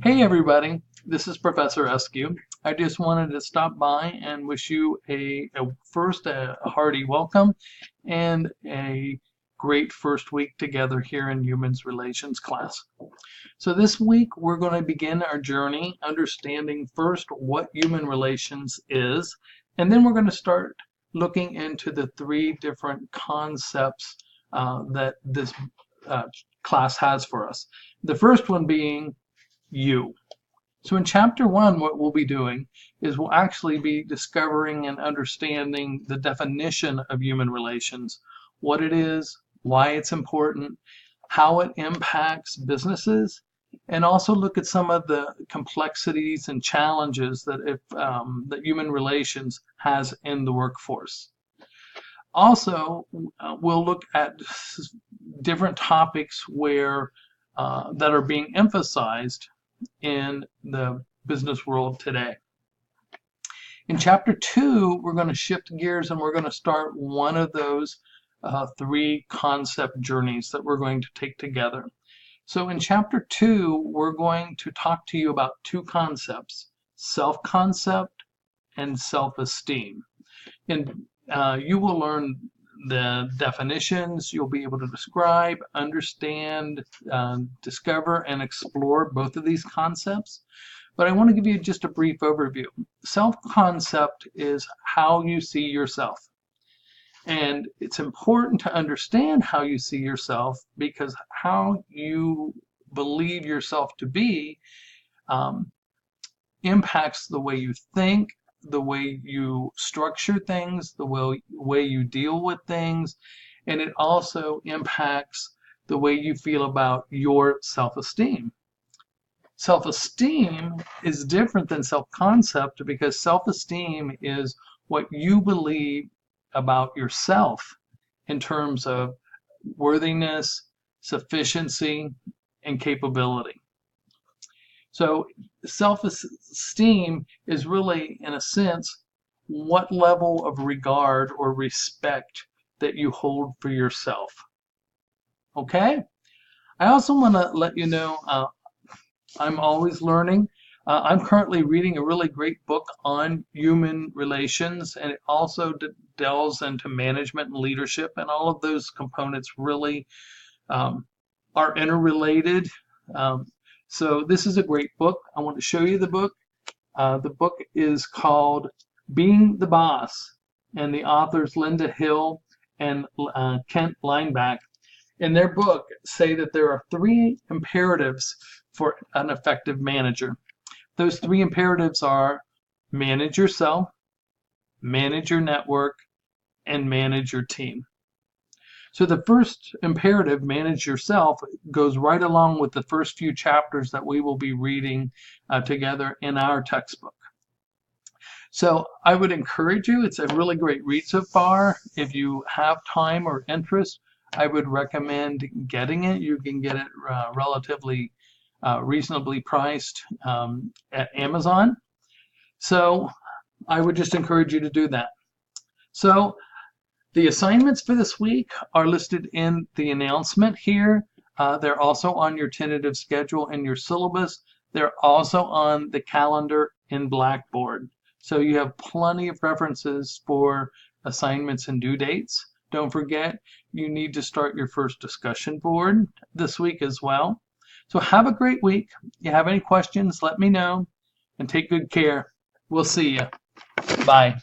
Hey everybody, this is Professor Eskew. I just wanted to stop by and wish you first a hearty welcome and a great first week together here in Humans Relations class. So this week we're going to begin our journey understanding first what human relations is, and then we're going to start looking into the three different concepts that this class has for us. The first one being you. So in chapter 1, what we'll be doing is we'll actually be discovering and understanding the definition of human relations, what it is, why it's important, how it impacts businesses, and also look at some of the complexities and challenges that that human relations has in the workforce. Also, we'll look at different topics that are being emphasized in the business world today. In chapter 2, we're going to shift gears and we're going to start one of those three concept journeys that we're going to take together. So in chapter 2, we're going to talk to you about two concepts, self-concept and self-esteem. And you will learn the definitions. You'll be able to describe, understand, discover, and explore both of these concepts. But I want to give you just a brief overview. Self-concept is how you see yourself. And it's important to understand how you see yourself because how you believe yourself to be impacts the way you think, the way you structure things, the way you deal with things, and it also impacts the way you feel about your self-esteem. Self-esteem is different than self-concept because self-esteem is what you believe about yourself in terms of worthiness, sufficiency, and capability. So self-esteem is really, in a sense, what level of regard or respect that you hold for yourself. Okay? I also want to let you know I'm always learning. I'm currently reading a really great book on human relations, and it also delves into management and leadership, and all of those components really are interrelated. So this is a great book. I want to show you the book. The book is called Being the Boss, and the authors Linda Hill and Kent Lineback. In their book say that there are three imperatives for an effective manager. Those three imperatives are manage yourself, manage your network, and manage your team. So the first imperative, manage yourself, goes right along with the first few chapters that we will be reading together in our textbook. So I would encourage you, it's a really great read so far. If you have time or interest, I would recommend getting it. You can get it relatively reasonably priced at Amazon. So I would just encourage you to do that. So the assignments for this week are listed in the announcement here. They're also on your tentative schedule in your syllabus. They're also on the calendar in Blackboard. So you have plenty of references for assignments and due dates. Don't forget, you need to start your first discussion board this week as well. So have a great week. If you have any questions, let me know, and take good care. We'll see you. Bye.